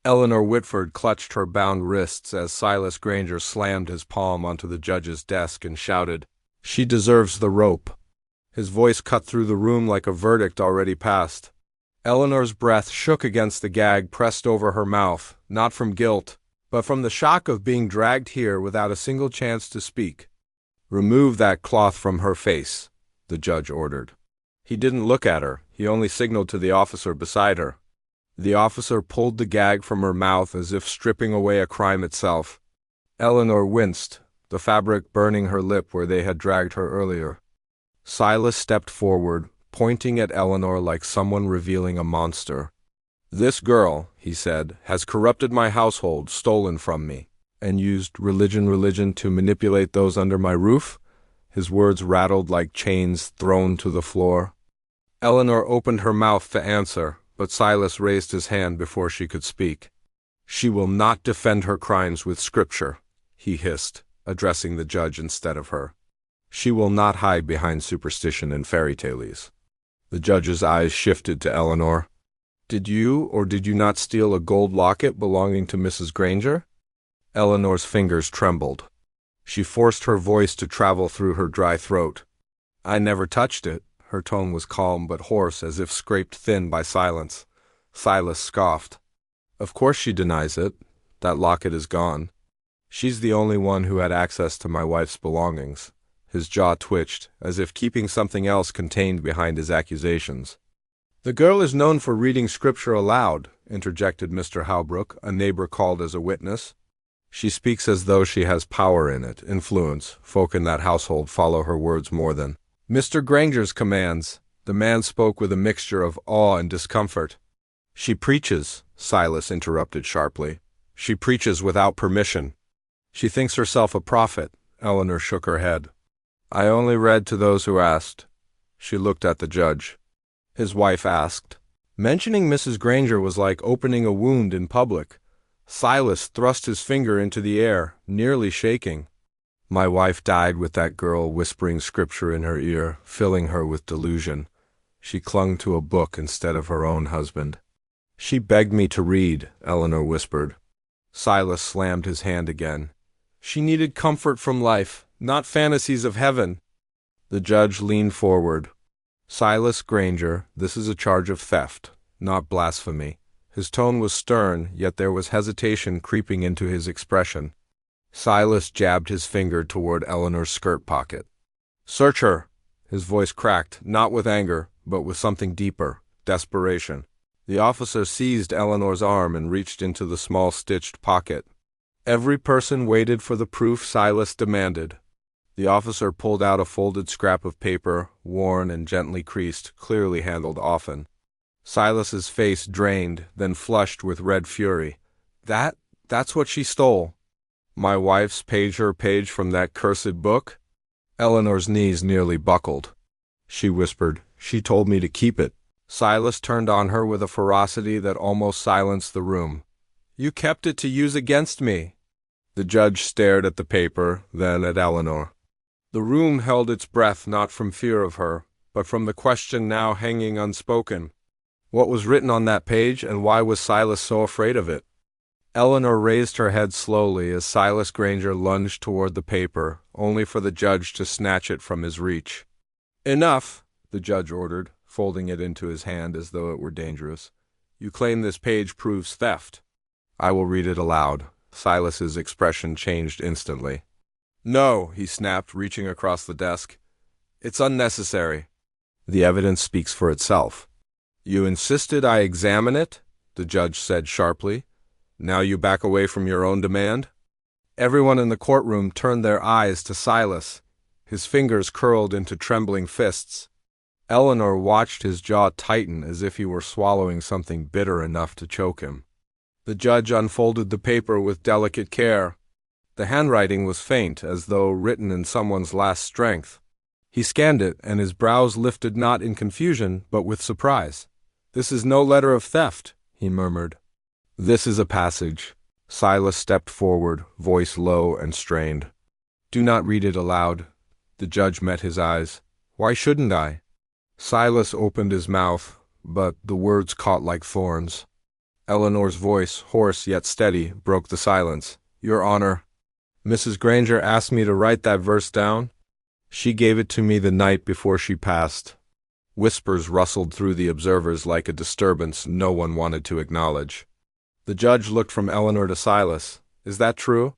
Eleanor Whitford clutched her bound wrists as Silas Granger slammed his palm onto the judge's desk and shouted, "She deserves the rope." His voice cut through the room like a verdict already passed. Eleanor's breath shook against the gag pressed over her mouth, not from guilt, but from the shock of being dragged here without a single chance to speak. "Remove that cloth from her face," the judge ordered. He didn't look at her, he only signaled to the officer beside her. The officer pulled the gag from her mouth as if stripping away a crime itself. Eleanor winced, the fabric burning her lip where they had dragged her earlier. Silas stepped forward, pointing at Eleanor like someone revealing a monster. "This girl," he said, "has corrupted my household, stolen from me, and used religion to manipulate those under my roof?" His words rattled like chains thrown to the floor. Eleanor opened her mouth to answer, but Silas raised his hand before she could speak. "She will not defend her crimes with scripture," he hissed, addressing the judge instead of her. "She will not hide behind superstition and fairy tales." The judge's eyes shifted to Eleanor. "Did you or did you not steal a gold locket belonging to Mrs. Granger?" Eleanor's fingers trembled. She forced her voice to travel through her dry throat. "I never touched it." Her tone was calm but hoarse, as if scraped thin by silence. Silas scoffed. "Of course she denies it. That locket is gone. She's the only one who had access to my wife's belongings." His jaw twitched, as if keeping something else contained behind his accusations. "The girl is known for reading scripture aloud," interjected Mr. Howbrook, a neighbor called as a witness. "She speaks as though she has power in it, influence. Folk in that household follow her words more than Mr. Granger's commands." The man spoke with a mixture of awe and discomfort. "She preaches," Silas interrupted sharply. "She preaches without permission. She thinks herself a prophet." Eleanor shook her head. "I only read to those who asked." She looked at the judge. His wife asked. Mentioning Mrs. Granger was like opening a wound in public. Silas thrust his finger into the air, nearly shaking. "My wife died with that girl whispering scripture in her ear, filling her with delusion. She clung to a book instead of her own husband." "She begged me to read," Eleanor whispered. Silas slammed his hand again. "She needed comfort from life, not fantasies of heaven." The judge leaned forward. "Silas Granger, this is a charge of theft, not blasphemy." His tone was stern, yet there was hesitation creeping into his expression. Silas jabbed his finger toward Eleanor's skirt pocket. "Search her!" His voice cracked, not with anger, but with something deeper, desperation. The officer seized Eleanor's arm and reached into the small stitched pocket. Every person waited for the proof Silas demanded. The officer pulled out a folded scrap of paper, worn and gently creased, clearly handled often. Silas's face drained, then flushed with red fury. That's what she stole." "My wife's page from that cursed book?" Eleanor's knees nearly buckled. She whispered, "She told me to keep it." Silas turned on her with a ferocity that almost silenced the room. "You kept it to use against me." The judge stared at the paper, then at Eleanor. The room held its breath not from fear of her, but from the question now hanging unspoken. What was written on that page, and why was Silas so afraid of it? Eleanor raised her head slowly as Silas Granger lunged toward the paper, only for the judge to snatch it from his reach. "Enough," the judge ordered, folding it into his hand as though it were dangerous. "You claim this page proves theft." "I will read it aloud." Silas's expression changed instantly. "No," he snapped, reaching across the desk. "It's unnecessary." "The evidence speaks for itself." "You insisted I examine it?" the judge said sharply. "Now you back away from your own demand?" Everyone in the courtroom turned their eyes to Silas. His fingers curled into trembling fists. Eleanor watched his jaw tighten as if he were swallowing something bitter enough to choke him. The judge unfolded the paper with delicate care. The handwriting was faint, as though written in someone's last strength. He scanned it, and his brows lifted not in confusion, but with surprise. "This is no letter of theft," he murmured. "This is a passage." Silas stepped forward, voice low and strained. "Do not read it aloud." The judge met his eyes. "Why shouldn't I?" Silas opened his mouth, but the words caught like thorns. Eleanor's voice, hoarse yet steady, broke the silence. Your Honor, Mrs. Granger asked me to write that verse down. She gave it to me the night before she passed. Whispers rustled through the observers like a disturbance no one wanted to acknowledge. The judge looked from Eleanor to Silas. Is that true?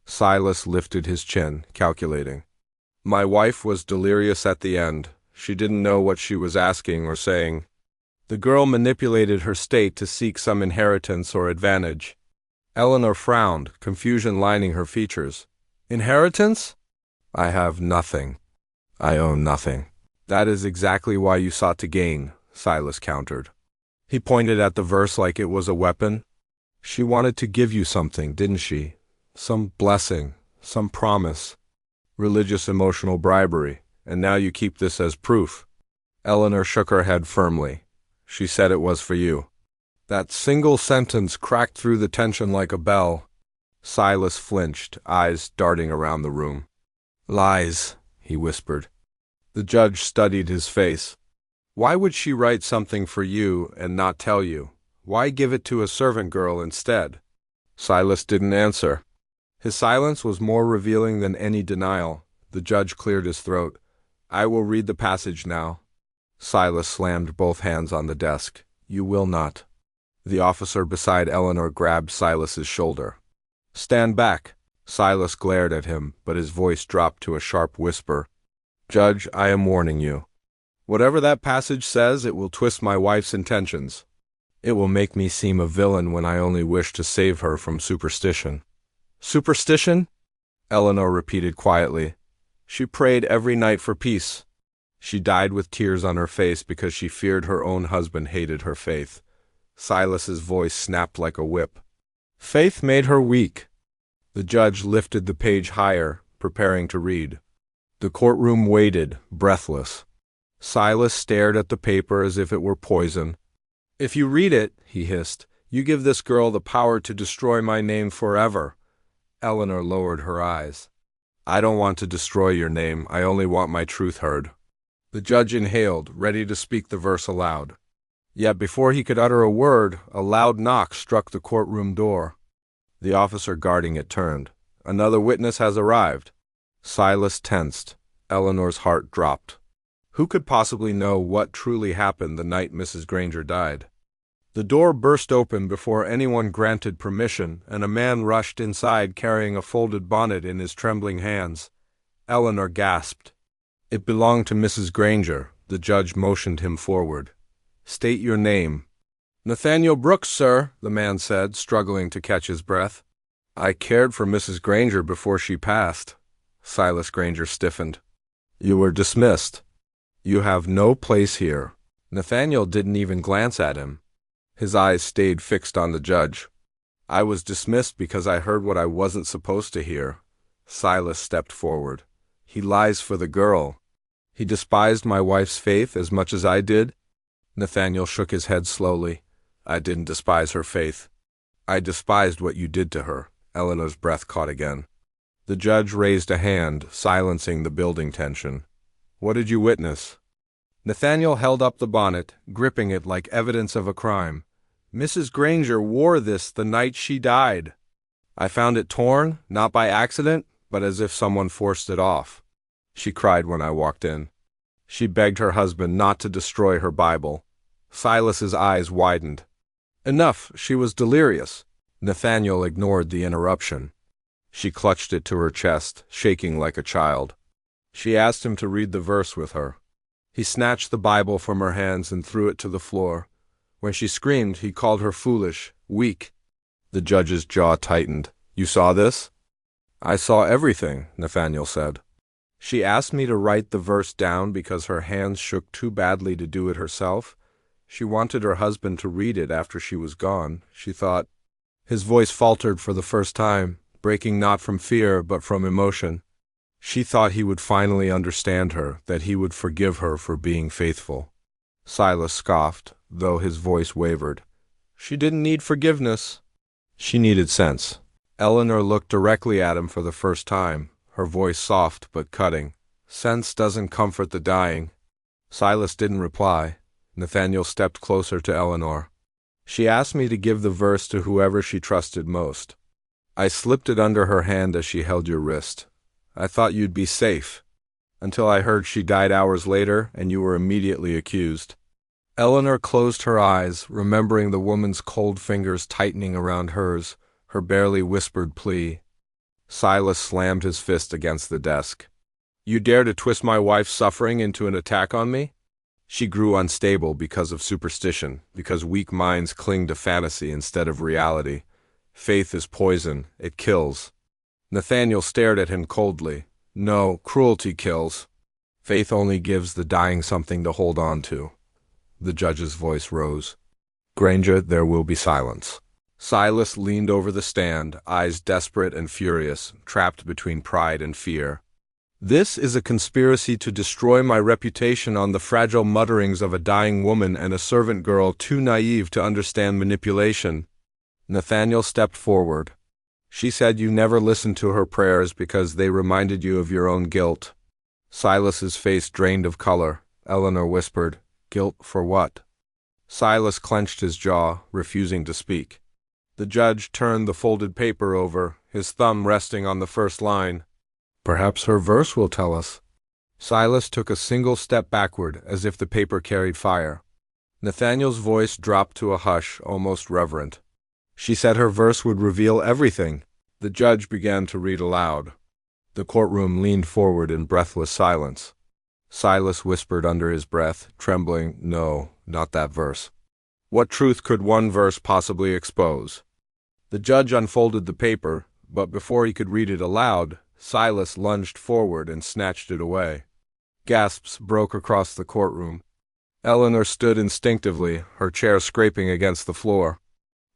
Silas lifted his chin, calculating. My wife was delirious at the end. She didn't know what she was asking or saying. The girl manipulated her state to seek some inheritance or advantage. Eleanor frowned, confusion lining her features. Inheritance? I have nothing. I own nothing. That is exactly why you sought to gain, Silas countered. He pointed at the verse like it was a weapon. She wanted to give you something, didn't she? Some blessing, some promise. Religious emotional bribery, and now you keep this as proof. Eleanor shook her head firmly. She said it was for you. That single sentence cracked through the tension like a bell. Silas flinched, eyes darting around the room. Lies, he whispered. The judge studied his face. Why would she write something for you and not tell you? Why give it to a servant girl instead? Silas didn't answer. His silence was more revealing than any denial. The judge cleared his throat. I will read the passage now. Silas slammed both hands on the desk. You will not. The officer beside Eleanor grabbed Silas's shoulder. Stand back. Silas glared at him, but his voice dropped to a sharp whisper. Judge, I am warning you. Whatever that passage says, it will twist my wife's intentions. It will make me seem a villain when I only wish to save her from superstition. Superstition? Eleanor repeated quietly. She prayed every night for peace. She died with tears on her face because she feared her own husband hated her faith. Silas's voice snapped like a whip. Faith made her weak. The judge lifted the page higher, preparing to read. The courtroom waited, breathless. Silas stared at the paper as if it were poison. If you read it, he hissed, you give this girl the power to destroy my name forever. Eleanor lowered her eyes. I don't want to destroy your name, I only want my truth heard. The judge inhaled, ready to speak the verse aloud. Yet before he could utter a word, a loud knock struck the courtroom door. The officer guarding it turned. Another witness has arrived. Silas tensed. Eleanor's heart dropped. Who could possibly know what truly happened the night Mrs. Granger died? The door burst open before anyone granted permission, and a man rushed inside carrying a folded bonnet in his trembling hands. Eleanor gasped. It belonged to Mrs. Granger. The judge motioned him forward. State your name. Nathaniel Brooks, sir, the man said, struggling to catch his breath. I cared for Mrs. Granger before she passed. Silas Granger stiffened. You were dismissed. You have no place here. Nathaniel didn't even glance at him. His eyes stayed fixed on the judge. I was dismissed because I heard what I wasn't supposed to hear. Silas stepped forward. He lies for the girl. He despised my wife's faith as much as I did. Nathaniel shook his head slowly. I didn't despise her faith. I despised what you did to her. Eleanor's breath caught again. The judge raised a hand, silencing the building tension. What did you witness? Nathaniel held up the bonnet, gripping it like evidence of a crime. Mrs. Granger wore this the night she died. I found it torn, not by accident, but as if someone forced it off. She cried when I walked in. She begged her husband not to destroy her Bible. Silas's eyes widened. Enough, she was delirious. Nathaniel ignored the interruption. She clutched it to her chest, shaking like a child. She asked him to read the verse with her. He snatched the Bible from her hands and threw it to the floor. When she screamed, he called her foolish, weak. The judge's jaw tightened. You saw this? I saw everything, Nathaniel said. She asked me to write the verse down because her hands shook too badly to do it herself. She wanted her husband to read it after she was gone, she thought. His voice faltered for the first time, breaking not from fear but from emotion. She thought he would finally understand her, that he would forgive her for being faithful. Silas scoffed, though his voice wavered. She didn't need forgiveness. She needed sense. Eleanor looked directly at him for the first time, her voice soft but cutting. Sense doesn't comfort the dying. Silas didn't reply. Nathaniel stepped closer to Eleanor. She asked me to give the verse to whoever she trusted most. I slipped it under her hand as she held your wrist. I thought you'd be safe, until I heard she died hours later and you were immediately accused. Eleanor closed her eyes, remembering the woman's cold fingers tightening around hers, her barely whispered plea. Silas slammed his fist against the desk. You dare to twist my wife's suffering into an attack on me? She grew unstable because of superstition, because weak minds cling to fantasy instead of reality. Faith is poison, it kills. Nathaniel stared at him coldly. No, cruelty kills. Faith only gives the dying something to hold on to. The judge's voice rose. Granger, there will be silence. Silas leaned over the stand, eyes desperate and furious, trapped between pride and fear. This is a conspiracy to destroy my reputation on the fragile mutterings of a dying woman and a servant girl too naive to understand manipulation. Nathaniel stepped forward. She said you never listened to her prayers because they reminded you of your own guilt. Silas's face drained of color. Eleanor whispered, Guilt for what? Silas clenched his jaw, refusing to speak. The judge turned the folded paper over, his thumb resting on the first line. Perhaps her verse will tell us. Silas took a single step backward, as if the paper carried fire. Nathaniel's voice dropped to a hush, almost reverent. She said her verse would reveal everything. The judge began to read aloud. The courtroom leaned forward in breathless silence. Silas whispered under his breath, trembling, No, not that verse. What truth could one verse possibly expose? The judge unfolded the paper, but before he could read it aloud, Silas lunged forward and snatched it away. Gasps broke across the courtroom. Eleanor stood instinctively, her chair scraping against the floor.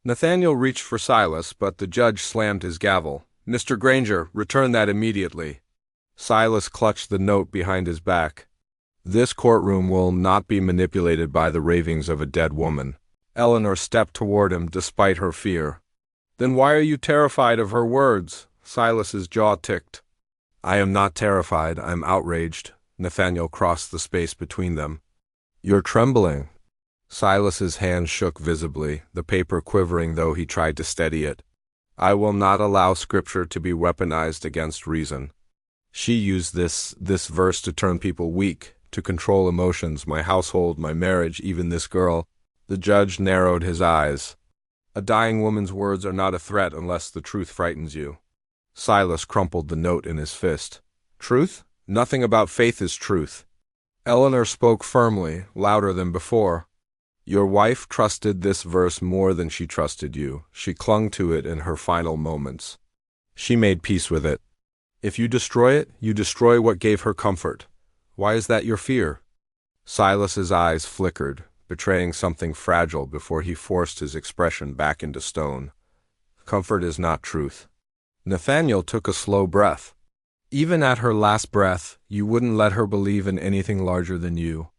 Nathaniel reached for Silas, but the judge slammed his gavel. Mr. Granger, return that immediately. Silas clutched the note behind his back. This courtroom will not be manipulated by the ravings of a dead woman. Eleanor stepped toward him despite her fear. Then why are you terrified of her words? Silas's jaw ticked. I am not terrified, I'm outraged. Nathaniel crossed the space between them. You're trembling. Silas's hand shook visibly, the paper quivering though he tried to steady it. I will not allow Scripture to be weaponized against reason. She used this verse to turn people weak, to control emotions, my household, my marriage, even this girl. The judge narrowed his eyes. A dying woman's words are not a threat unless the truth frightens you. Silas crumpled the note in his fist. Truth? Nothing about faith is truth. Eleanor spoke firmly, louder than before. Your wife trusted this verse more than she trusted you. She clung to it in her final moments. She made peace with it. If you destroy it, you destroy what gave her comfort. Why is that your fear? Silas's eyes flickered, betraying something fragile before he forced his expression back into stone. Comfort is not truth. Nathaniel took a slow breath. Even at her last breath, you wouldn't let her believe in anything larger than you.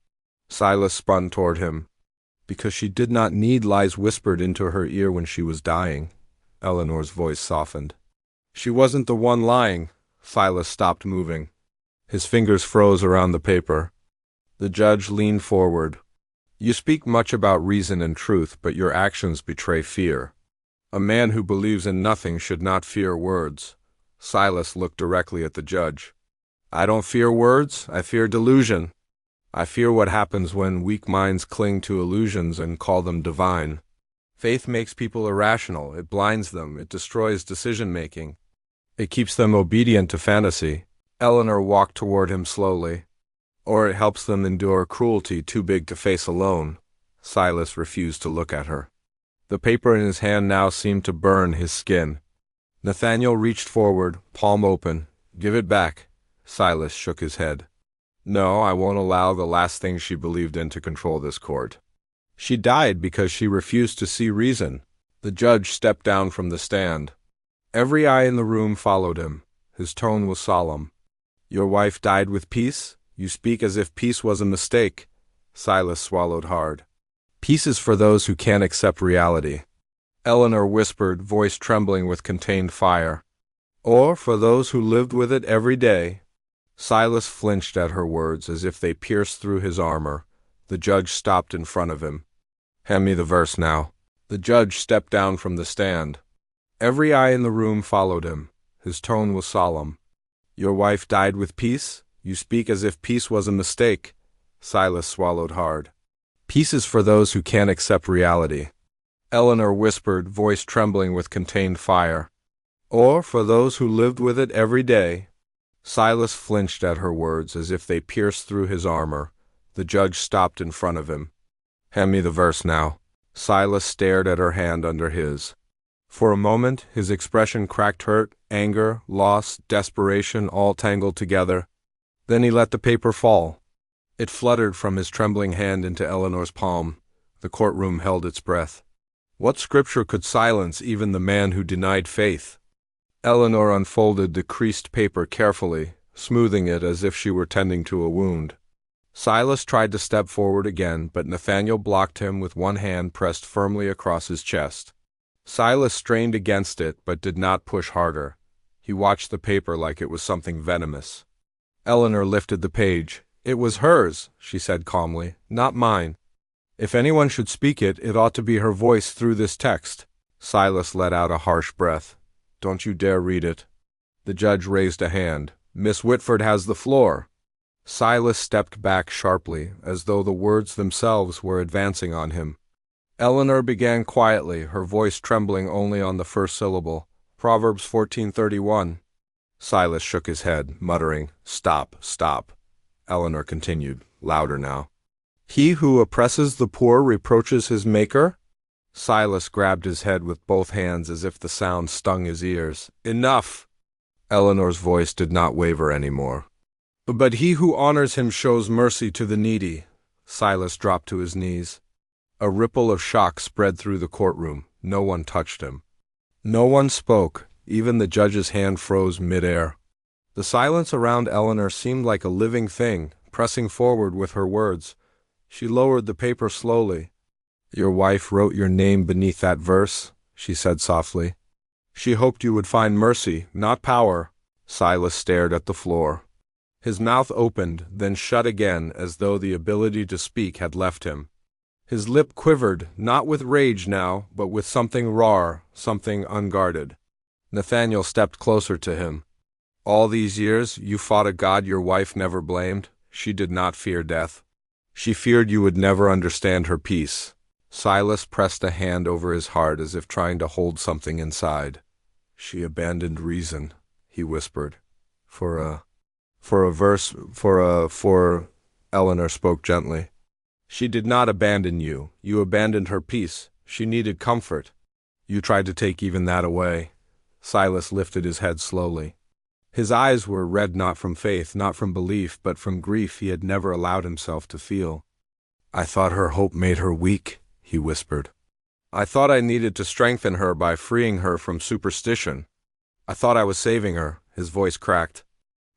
Silas spun toward him. Because she did not need lies whispered into her ear when she was dying. Eleanor's voice softened. She wasn't the one lying. Silas stopped moving. His fingers froze around the paper. The judge leaned forward. You speak much about reason and truth, but your actions betray fear. A man who believes in nothing should not fear words. Silas looked directly at the judge. I don't fear words, I fear delusion. I fear what happens when weak minds cling to illusions and call them divine. Faith makes people irrational, it blinds them, it destroys decision-making. It keeps them obedient to fantasy. Eleanor walked toward him slowly. Or it helps them endure cruelty too big to face alone. Silas refused to look at her. The paper in his hand now seemed to burn his skin. Nathaniel reached forward, palm open. Give it back. Silas shook his head. No, I won't allow the last thing she believed in to control this court. She died because she refused to see reason. The judge stepped down from the stand. Every eye in the room followed him. His tone was solemn. Your wife died with peace? You speak as if peace was a mistake. Silas swallowed hard. Peace is for those who can't accept reality. Eleanor whispered, voice trembling with contained fire. Or for those who lived with it every day. Silas flinched at her words as if they pierced through his armor. The judge stopped in front of him. Hand me the verse now. The judge stepped down from the stand. Every eye in the room followed him. His tone was solemn. Your wife died with peace? You speak as if peace was a mistake. Silas swallowed hard. Peace is for those who can't accept reality. Eleanor whispered, voice trembling with contained fire. Or for those who lived with it every day. Silas flinched at her words as if they pierced through his armor. The judge stopped in front of him. Hand me the verse now. Silas stared at her hand under his. For a moment, his expression cracked hurt, anger, loss, desperation, all tangled together. Then he let the paper fall. It fluttered from his trembling hand into Eleanor's palm. The courtroom held its breath. What scripture could silence even the man who denied faith? Eleanor unfolded the creased paper carefully, smoothing it as if she were tending to a wound. Silas tried to step forward again, but Nathaniel blocked him with one hand pressed firmly across his chest. Silas strained against it, but did not push harder. He watched the paper like it was something venomous. Eleanor lifted the page. It was hers, she said calmly, not mine. If anyone should speak it, it ought to be her voice through this text. Silas let out a harsh breath. Don't you dare read it. The judge raised a hand. Miss Whitford has the floor. Silas stepped back sharply, as though the words themselves were advancing on him. Eleanor began quietly, her voice trembling only on the first syllable. Proverbs 14:31. Silas shook his head, muttering, Stop, stop. Eleanor continued, louder now. He who oppresses the poor reproaches his maker? Silas grabbed his head with both hands as if the sound stung his ears. Enough! Eleanor's voice did not waver anymore. But he who honors him shows mercy to the needy. Silas dropped to his knees. A ripple of shock spread through the courtroom. No one touched him. No one spoke. Even the judge's hand froze midair. The silence around Eleanor seemed like a living thing, pressing forward with her words. She lowered the paper slowly. Your wife wrote your name beneath that verse, she said softly. She hoped you would find mercy, not power. Silas stared at the floor. His mouth opened, then shut again, as though the ability to speak had left him. His lip quivered, not with rage now, but with something raw, something unguarded. Nathaniel stepped closer to him. All these years, you fought a God your wife never blamed. She did not fear death. She feared you would never understand her peace. Silas pressed a hand over his heart as if trying to hold something inside. She abandoned reason, he whispered. Eleanor spoke gently. She did not abandon you. You abandoned her peace. She needed comfort. You tried to take even that away. Silas lifted his head slowly. His eyes were red not from faith, not from belief, but from grief he had never allowed himself to feel. I thought her hope made her weak, he whispered. I thought I needed to strengthen her by freeing her from superstition. I thought I was saving her, his voice cracked.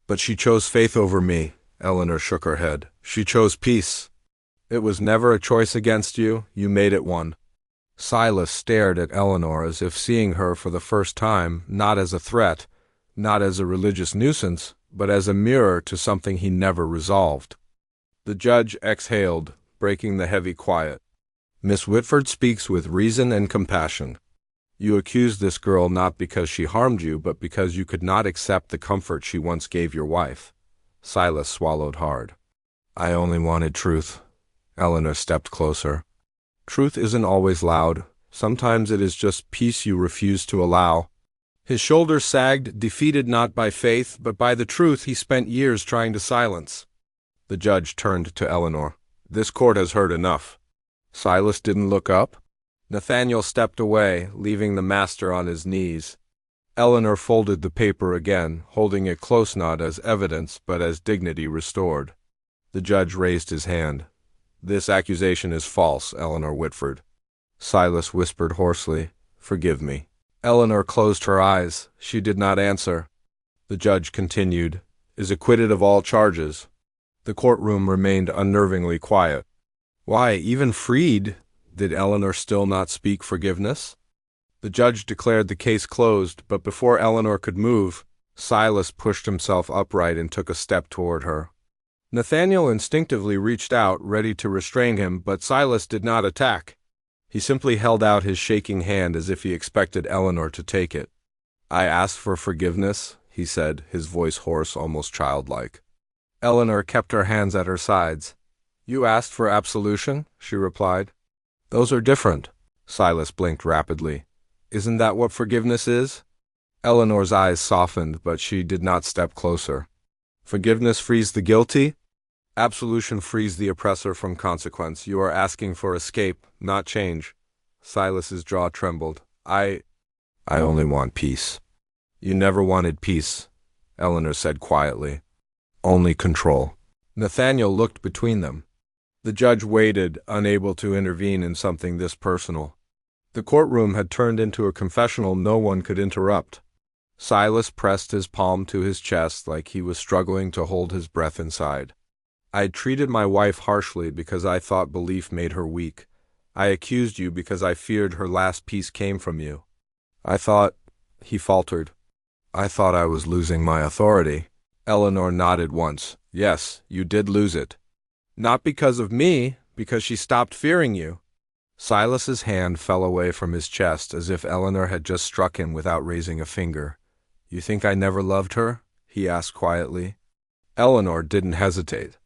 But she chose faith over me, Eleanor shook her head. She chose peace. It was never a choice against you, you made it one. Silas stared at Eleanor as if seeing her for the first time, not as a threat, not as a religious nuisance, but as a mirror to something he never resolved. The judge exhaled, breaking the heavy quiet. Miss Whitford speaks with reason and compassion. You accuse this girl not because she harmed you, but because you could not accept the comfort she once gave your wife. Silas swallowed hard. I only wanted truth. Eleanor stepped closer. Truth isn't always loud. Sometimes it is just peace you refuse to allow. His shoulders sagged, defeated not by faith, but by the truth he spent years trying to silence. The judge turned to Eleanor. This court has heard enough. Silas didn't look up. Nathaniel stepped away, leaving the master on his knees. Eleanor folded the paper again, holding it close not as evidence, but as dignity restored. The judge raised his hand. This accusation is false, Eleanor Whitford. Silas whispered hoarsely, Forgive me. Eleanor closed her eyes. She did not answer. The judge continued, Is acquitted of all charges. The courtroom remained unnervingly quiet. Why, even freed, did Eleanor still not speak forgiveness? The judge declared the case closed, but before Eleanor could move, Silas pushed himself upright and took a step toward her. Nathaniel instinctively reached out, ready to restrain him, but Silas did not attack. He simply held out his shaking hand as if he expected Eleanor to take it. "I asked for forgiveness," he said, his voice hoarse, almost childlike. Eleanor kept her hands at her sides. "You asked for absolution?" she replied. "Those are different." Silas blinked rapidly. "Isn't that what forgiveness is?" Eleanor's eyes softened, but she did not step closer. "Forgiveness frees the guilty? Absolution frees the oppressor from consequence. You are asking for escape, not change." Silas's jaw trembled. I only want peace." "You never wanted peace," Eleanor said quietly. "Only control." Nathaniel looked between them. The judge waited, unable to intervene in something this personal. The courtroom had turned into a confessional no one could interrupt. Silas pressed his palm to his chest like he was struggling to hold his breath inside. "I treated my wife harshly because I thought belief made her weak. I accused you because I feared her last piece came from you. I thought," he faltered, "I thought I was losing my authority." Eleanor nodded once. "Yes, you did lose it. Not because of me, because she stopped fearing you." Silas's hand fell away from his chest as if Eleanor had just struck him without raising a finger. "You think I never loved her?" he asked quietly. Eleanor didn't hesitate.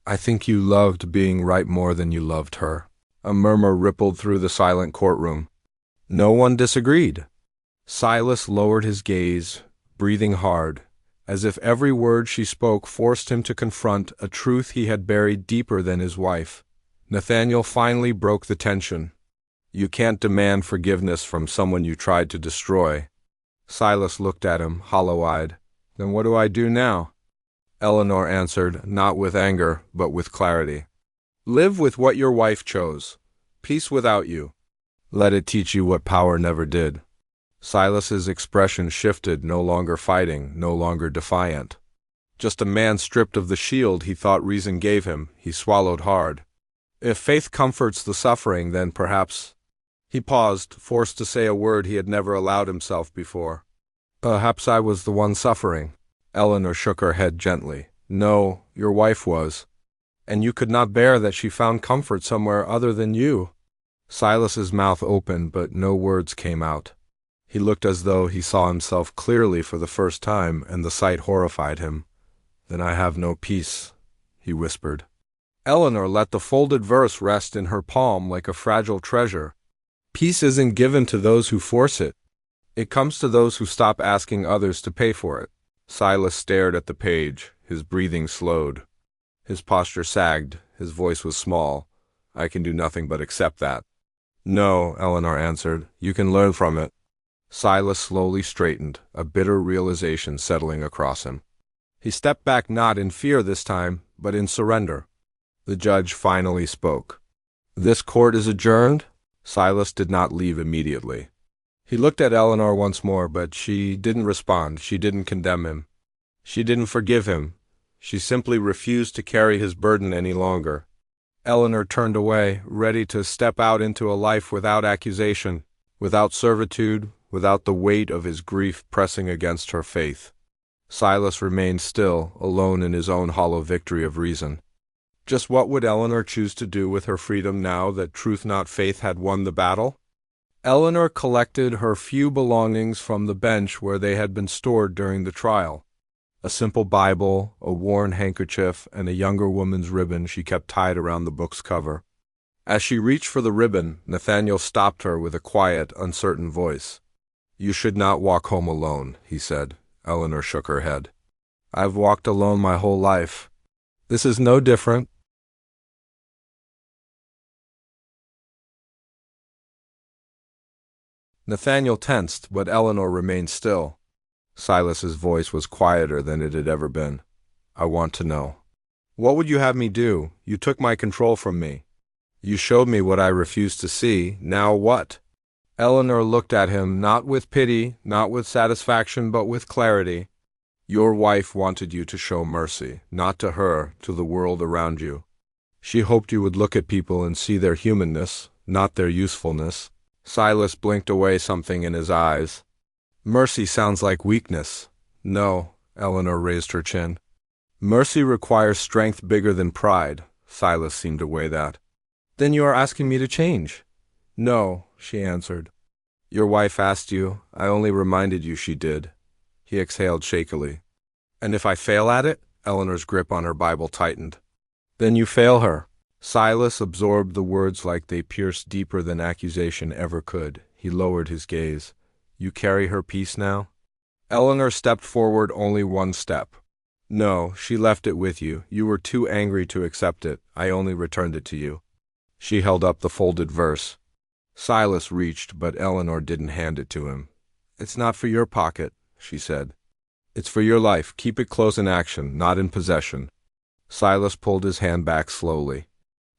"I think you loved being right more than you loved her." A murmur rippled through the silent courtroom. No one disagreed. Silas lowered his gaze, breathing hard, as if every word she spoke forced him to confront a truth he had buried deeper than his wife. Nathaniel finally broke the tension. "You can't demand forgiveness from someone you tried to destroy." Silas looked at him, hollow-eyed. "Then what do I do now?" Eleanor answered, not with anger, but with clarity. "Live with what your wife chose. Peace without you. Let it teach you what power never did." Silas's expression shifted, no longer fighting, no longer defiant. Just a man stripped of the shield he thought reason gave him. He swallowed hard. "If faith comforts the suffering, then perhaps—" He paused, forced to say a word he had never allowed himself before. "Perhaps I was the one suffering." Eleanor shook her head gently. "No, your wife was. And you could not bear that she found comfort somewhere other than you." Silas's mouth opened, but no words came out. He looked as though he saw himself clearly for the first time, and the sight horrified him. "Then I have no peace," he whispered. Eleanor let the folded verse rest in her palm like a fragile treasure. "Peace isn't given to those who force it. It comes to those who stop asking others to pay for it." Silas stared at the page, his breathing slowed. His posture sagged, his voice was small. "I can do nothing but accept that." "No," Eleanor answered. "You can learn from it." Silas slowly straightened, a bitter realization settling across him. He stepped back not in fear this time, but in surrender. The judge finally spoke. "This court is adjourned?" Silas did not leave immediately. He looked at Eleanor once more, but she didn't respond. She didn't condemn him. She didn't forgive him. She simply refused to carry his burden any longer. Eleanor turned away, ready to step out into a life without accusation, without servitude, without the weight of his grief pressing against her faith. Silas remained still, alone in his own hollow victory of reason. Just what would Eleanor choose to do with her freedom now that truth not faith had won the battle? Eleanor collected her few belongings from the bench where they had been stored during the trial. A simple Bible, a worn handkerchief, and a younger woman's ribbon she kept tied around the book's cover. As she reached for the ribbon, Nathaniel stopped her with a quiet, uncertain voice. "You should not walk home alone," he said. Eleanor shook her head. "I've walked alone my whole life. This is no different." Nathaniel tensed, but Eleanor remained still. Silas's voice was quieter than it had ever been. "I want to know. What would you have me do? You took my control from me. You showed me what I refused to see. Now what?" Eleanor looked at him, not with pity, not with satisfaction, but with clarity. "Your wife wanted you to show mercy, not to her, to the world around you. She hoped you would look at people and see their humanness, not their usefulness." Silas blinked away something in his eyes. "Mercy sounds like weakness." "No," Eleanor raised her chin. "Mercy requires strength bigger than pride." Silas seemed to weigh that. "Then you are asking me to change." No, she answered. Your wife asked you. I only reminded you she did. He exhaled shakily. And if I fail at it? Eleanor's grip on her Bible tightened. Then you fail her. Silas absorbed the words like they pierced deeper than accusation ever could. He lowered his gaze. You carry her peace now? Eleanor stepped forward only one step. No, she left it with you. You were too angry to accept it. I only returned it to you. She held up the folded verse. Silas reached, but Eleanor didn't hand it to him. It's not for your pocket, she said. It's for your life. Keep it close in action, not in possession. Silas pulled his hand back slowly.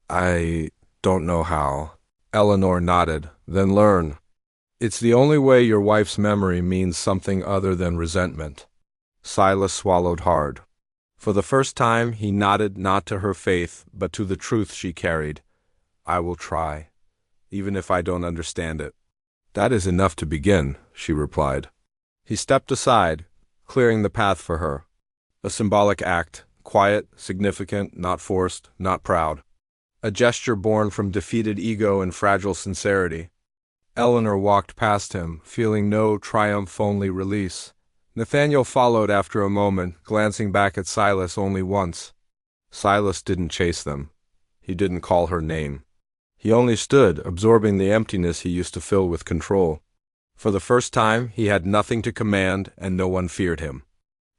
I don't know how. Eleanor nodded. Then learn. It's the only way your wife's memory means something other than resentment. Silas swallowed hard. For the first time, he nodded not to her faith, but to the truth she carried. I will try, even if I don't understand it. That is enough to begin, she replied. He stepped aside, clearing the path for her. A symbolic act, quiet, significant, not forced, not proud. A gesture born from defeated ego and fragile sincerity. Eleanor walked past him, feeling no triumph, only release. Nathaniel followed after a moment, glancing back at Silas only once. Silas didn't chase them. He didn't call her name. He only stood, absorbing the emptiness he used to fill with control. For the first time, he had nothing to command, and no one feared him.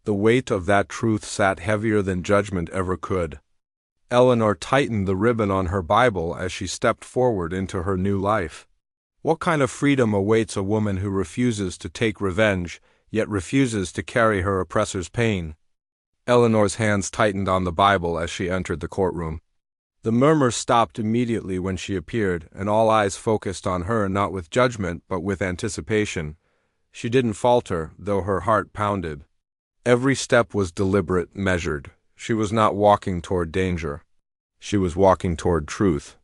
The weight of that truth sat heavier than judgment ever could. Eleanor tightened the ribbon on her Bible as she stepped forward into her new life. What kind of freedom awaits a woman who refuses to take revenge, yet refuses to carry her oppressor's pain? Eleanor's hands tightened on the Bible as she entered the courtroom. The murmurs stopped immediately when she appeared, and all eyes focused on her not with judgment but with anticipation. She didn't falter, though her heart pounded. Every step was deliberate, measured. She was not walking toward danger. She was walking toward truth.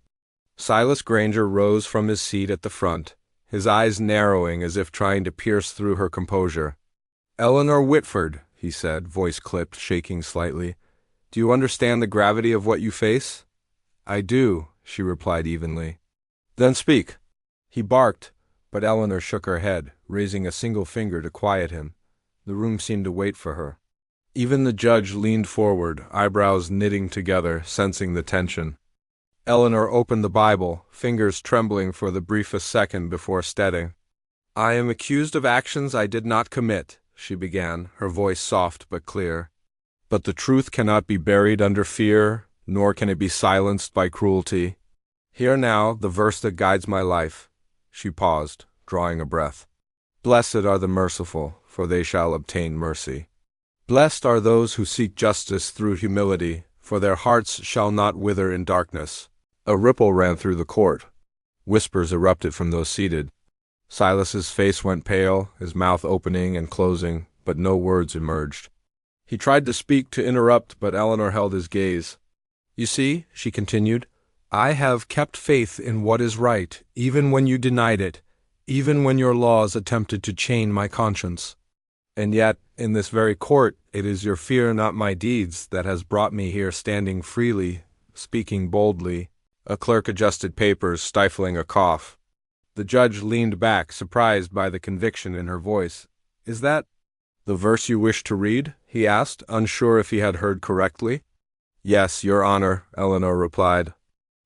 Silas Granger rose from his seat at the front, his eyes narrowing as if trying to pierce through her composure. Eleanor Whitford, he said, voice clipped, shaking slightly. Do you understand the gravity of what you face? I do, she replied evenly. Then speak. He barked, but Eleanor shook her head, raising a single finger to quiet him. The room seemed to wait for her. Even the judge leaned forward, eyebrows knitting together, sensing the tension. Eleanor opened the Bible, fingers trembling for the briefest second before steadying. I am accused of actions I did not commit, she began, her voice soft but clear. But the truth cannot be buried under fear, nor can it be silenced by cruelty. Hear now the verse that guides my life. She paused, drawing a breath. Blessed are the merciful, for they shall obtain mercy. Blessed are those who seek justice through humility, for their hearts shall not wither in darkness. A ripple ran through the court. Whispers erupted from those seated. Silas's face went pale, his mouth opening and closing, but no words emerged. He tried to speak, to interrupt, but Eleanor held his gaze. You see, she continued, I have kept faith in what is right, even when you denied it, even when your laws attempted to chain my conscience. And yet, in this very court, it is your fear, not my deeds, that has brought me here standing freely, speaking boldly. A clerk adjusted papers, stifling a cough. The judge leaned back, surprised by the conviction in her voice. Is that the verse you wish to read? He asked, unsure if he had heard correctly. Yes, Your Honor, Eleanor replied.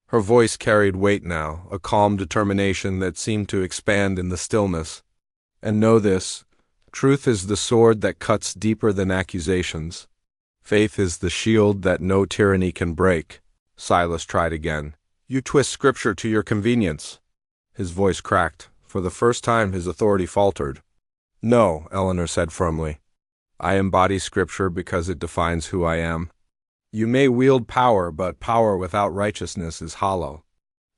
Her voice carried weight now, a calm determination that seemed to expand in the stillness. And know this, truth is the sword that cuts deeper than accusations. Faith is the shield that no tyranny can break. Silas tried again. You twist scripture to your convenience. His voice cracked. For the first time his authority faltered. No, Eleanor said firmly. I embody scripture because it defines who I am. You may wield power, but power without righteousness is hollow.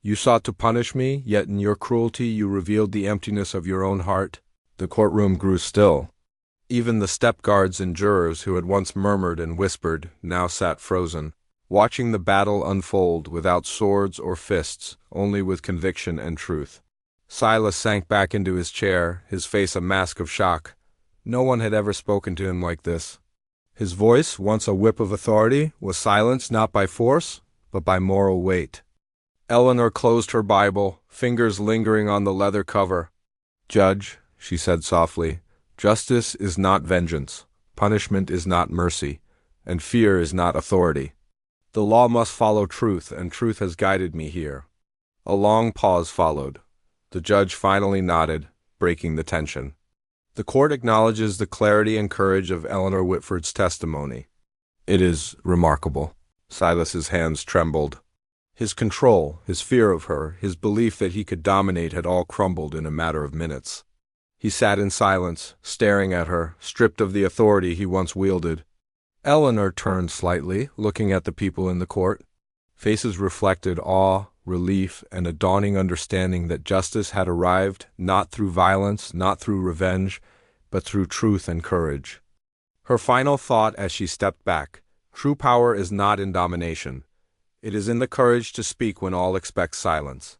You sought to punish me, yet in your cruelty you revealed the emptiness of your own heart. The courtroom grew still. Even the step guards and jurors who had once murmured and whispered now sat frozen, watching the battle unfold without swords or fists, only with conviction and truth. Silas sank back into his chair, his face a mask of shock. No one had ever spoken to him like this. His voice, once a whip of authority, was silenced not by force, but by moral weight. Eleanor closed her Bible, fingers lingering on the leather cover. "Judge," she said softly, "justice is not vengeance, punishment is not mercy, and fear is not authority. The law must follow truth, and truth has guided me here." A long pause followed. The judge finally nodded, breaking the tension. "The court acknowledges the clarity and courage of Eleanor Whitford's testimony." "It is remarkable." Silas's hands trembled. His control, his fear of her, his belief that he could dominate had all crumbled in a matter of minutes. He sat in silence, staring at her, stripped of the authority he once wielded. Eleanor turned slightly, looking at the people in the court. Faces reflected awe, relief, and a dawning understanding that justice had arrived not through violence, not through revenge, but through truth and courage. Her final thought as she stepped back: true power is not in domination. It is in the courage to speak when all expect silence.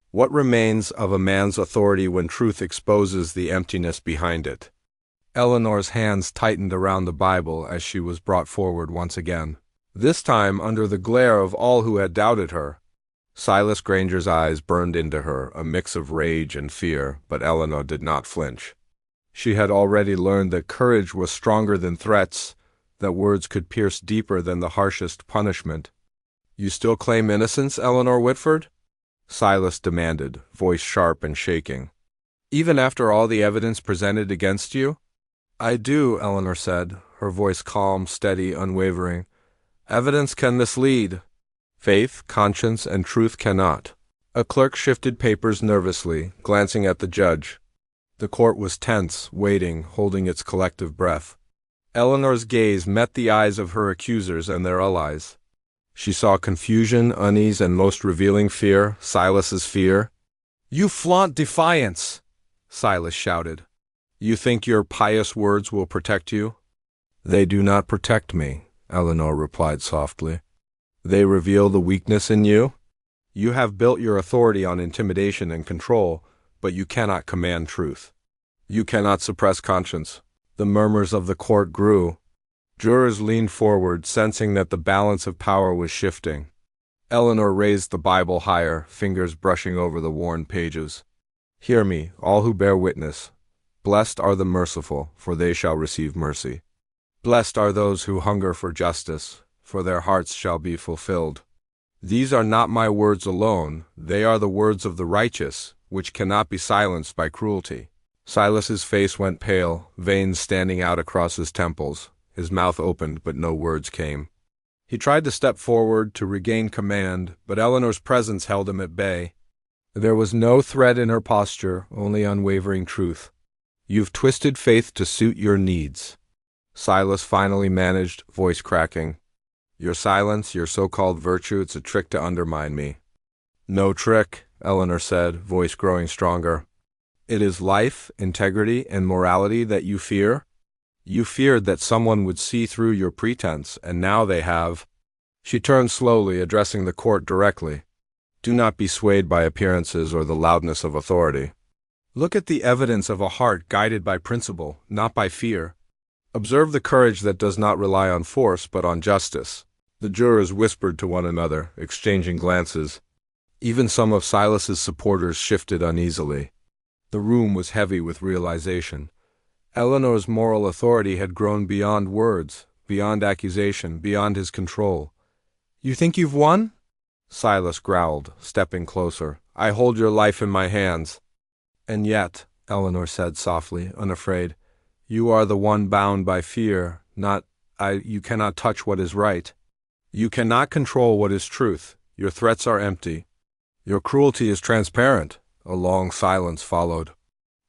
What remains of a man's authority when truth exposes the emptiness behind it? Eleanor's hands tightened around the Bible as she was brought forward once again, this time under the glare of all who had doubted her. Silas Granger's eyes burned into her, a mix of rage and fear, but Eleanor did not flinch. She had already learned that courage was stronger than threats, that words could pierce deeper than the harshest punishment. "You still claim innocence, Eleanor Whitford?" Silas demanded, voice sharp and shaking. "Even after all the evidence presented against you?" "I do," Eleanor said, her voice calm, steady, unwavering. "Evidence can mislead. Faith, conscience, and truth cannot." A clerk shifted papers nervously, glancing at the judge. The court was tense, waiting, holding its collective breath. Eleanor's gaze met the eyes of her accusers and their allies. She saw confusion, unease, and most revealing fear, Silas's fear. "You flaunt defiance!" Silas shouted. "You think your pious words will protect you?" "They do not protect me," Eleanor replied softly. "They reveal the weakness in you. You have built your authority on intimidation and control, but you cannot command truth. You cannot suppress conscience." The murmurs of the court grew. Jurors leaned forward, sensing that the balance of power was shifting. Eleanor raised the Bible higher, fingers brushing over the worn pages. "Hear me, all who bear witness. Blessed are the merciful, for they shall receive mercy. Blessed are those who hunger for justice, for their hearts shall be fulfilled. These are not my words alone, they are the words of the righteous, which cannot be silenced by cruelty." Silas's face went pale, veins standing out across his temples. His mouth opened, but no words came. He tried to step forward to regain command, but Eleanor's presence held him at bay. There was no threat in her posture, only unwavering truth. "You've twisted faith to suit your needs." Silas finally managed, voice cracking. "Your silence, your so-called virtue, it's a trick to undermine me." "No trick," Eleanor said, voice growing stronger. "It is life, integrity, and morality that you fear. You feared that someone would see through your pretense, and now they have." She turned slowly, addressing the court directly. "Do not be swayed by appearances or the loudness of authority. Look at the evidence of a heart guided by principle, not by fear. Observe the courage that does not rely on force, but on justice." The jurors whispered to one another, exchanging glances. Even some of Silas's supporters shifted uneasily. The room was heavy with realization. Eleanor's moral authority had grown beyond words, beyond accusation, beyond his control. "You think you've won?" Silas growled, stepping closer. "I hold your life in my hands." "And yet," Eleanor said softly, unafraid, "you are the one bound by fear, not I. You cannot touch what is right. You cannot control what is truth. Your threats are empty. Your cruelty is transparent." A long silence followed.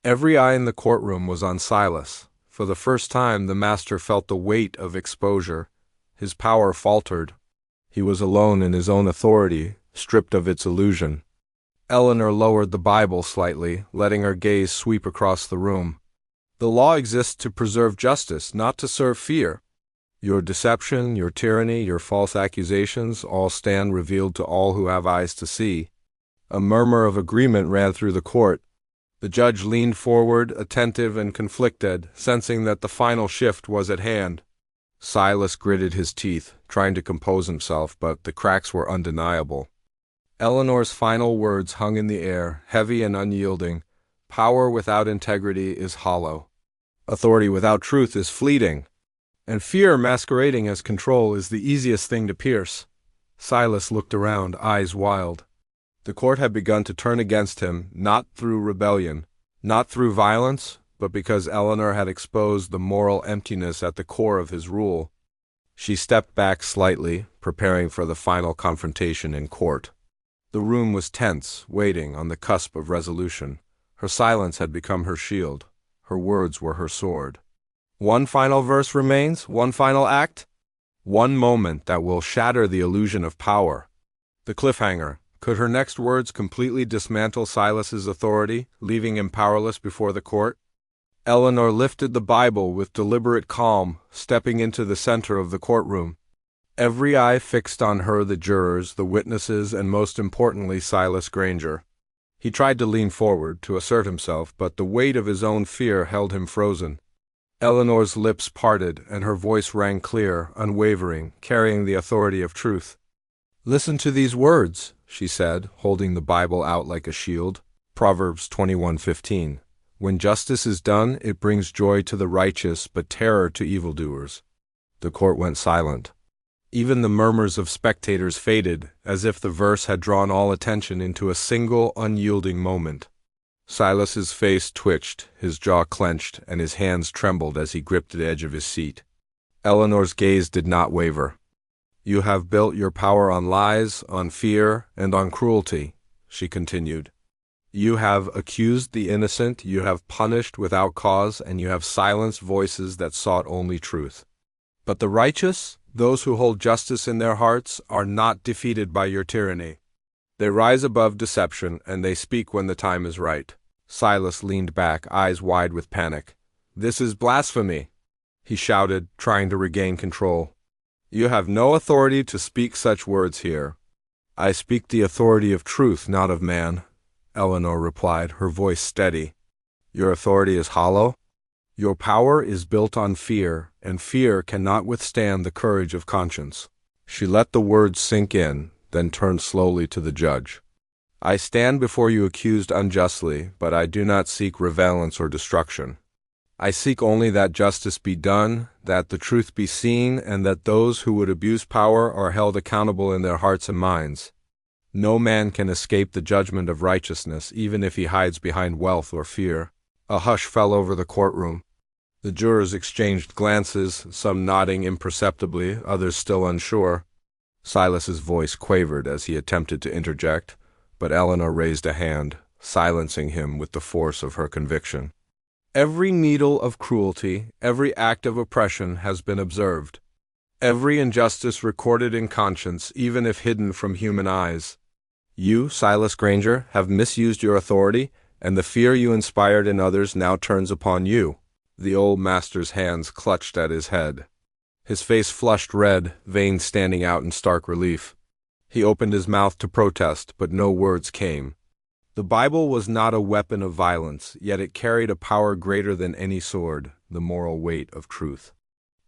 Every eye in the courtroom was on Silas. For the first time, the master felt the weight of exposure. His power faltered. He was alone in his own authority, stripped of its illusion. Eleanor lowered the Bible slightly, letting her gaze sweep across the room. "The law exists to preserve justice, not to serve fear. Your deception, your tyranny, your false accusations all stand revealed to all who have eyes to see." A murmur of agreement ran through the court. The judge leaned forward, attentive and conflicted, sensing that the final shift was at hand. Silas gritted his teeth, trying to compose himself, but the cracks were undeniable. Eleanor's final words hung in the air, heavy and unyielding. Power without integrity is hollow. Authority without truth is fleeting. And fear masquerading as control is the easiest thing to pierce. Silas looked around, eyes wild. The court had begun to turn against him, not through rebellion, not through violence, but because Eleanor had exposed the moral emptiness at the core of his rule. She stepped back slightly, preparing for the final confrontation in court. The room was tense, waiting on the cusp of resolution. Her silence had become her shield. Her words were her sword. One final verse remains, one final act, one moment that will shatter the illusion of power. The cliffhanger. Could her next words completely dismantle Silas's authority, leaving him powerless before the court? Eleanor lifted the Bible with deliberate calm, stepping into the center of the courtroom. Every eye fixed on her, the jurors, the witnesses, and most importantly, Silas Granger. He tried to lean forward, to assert himself, but the weight of his own fear held him frozen. Eleanor's lips parted, and her voice rang clear, unwavering, carrying the authority of truth. "Listen to these words," she said, holding the Bible out like a shield. Proverbs 21:15. "When justice is done, it brings joy to the righteous, but terror to evildoers." The court went silent. Even the murmurs of spectators faded, as if the verse had drawn all attention into a single, unyielding moment. Silas's face twitched, his jaw clenched, and his hands trembled as he gripped the edge of his seat. Eleanor's gaze did not waver. "You have built your power on lies, on fear, and on cruelty," she continued. "You have accused the innocent, you have punished without cause, and you have silenced voices that sought only truth. But the righteous, those who hold justice in their hearts, are not defeated by your tyranny. They rise above deception, and they speak when the time is right." Silas leaned back, eyes wide with panic. "This is blasphemy," he shouted, trying to regain control. "You have no authority to speak such words here." "I speak the authority of truth, not of man," Eleanor replied, her voice steady. "Your authority is hollow. Your power is built on fear, and fear cannot withstand the courage of conscience." She let the words sink in, then turned slowly to the judge. "I stand before you accused unjustly, but I do not seek revalence or destruction. I seek only that justice be done, that the truth be seen, and that those who would abuse power are held accountable in their hearts and minds. No man can escape the judgment of righteousness, even if he hides behind wealth or fear." A hush fell over the courtroom. The jurors exchanged glances, some nodding imperceptibly, others still unsure. Silas's voice quavered as he attempted to interject, but Eleanor raised a hand, silencing him with the force of her conviction. "Every needle of cruelty, every act of oppression has been observed. Every injustice recorded in conscience, even if hidden from human eyes. You, Silas Granger, have misused your authority, and the fear you inspired in others now turns upon you." The old master's hands clutched at his head. His face flushed red, veins standing out in stark relief. He opened his mouth to protest, but no words came. The Bible was not a weapon of violence, yet it carried a power greater than any sword, the moral weight of truth.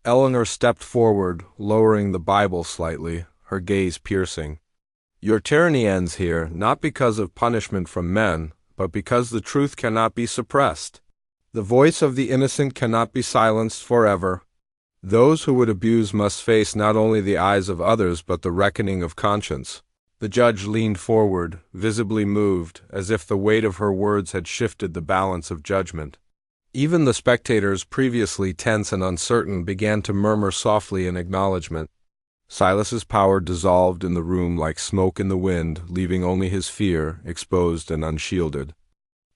Eleanor stepped forward, lowering the Bible slightly, her gaze piercing. "Your tyranny ends here, not because of punishment from men, but because the truth cannot be suppressed. The voice of the innocent cannot be silenced forever. Those who would abuse must face not only the eyes of others but the reckoning of conscience." The judge leaned forward, visibly moved, as if the weight of her words had shifted the balance of judgment. Even the spectators, previously tense and uncertain, began to murmur softly in acknowledgement. Silas's power dissolved in the room like smoke in the wind, leaving only his fear, exposed and unshielded.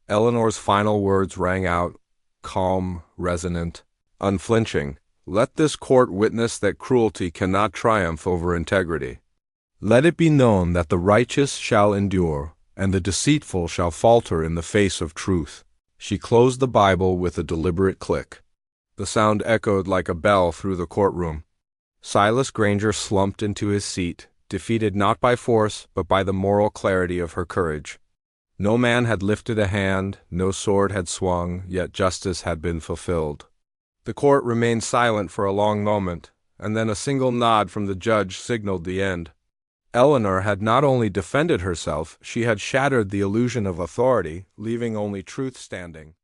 Eleanor's final words rang out, calm, resonant, unflinching. "Let this court witness that cruelty cannot triumph over integrity. Let it be known that the righteous shall endure, and the deceitful shall falter in the face of truth." She closed the Bible with a deliberate click. The sound echoed like a bell through the courtroom. Silas Granger slumped into his seat, defeated not by force, but by the moral clarity of her courage. No man had lifted a hand, no sword had swung, yet justice had been fulfilled. The court remained silent for a long moment, and then a single nod from the judge signaled the end. Eleanor had not only defended herself, she had shattered the illusion of authority, leaving only truth standing.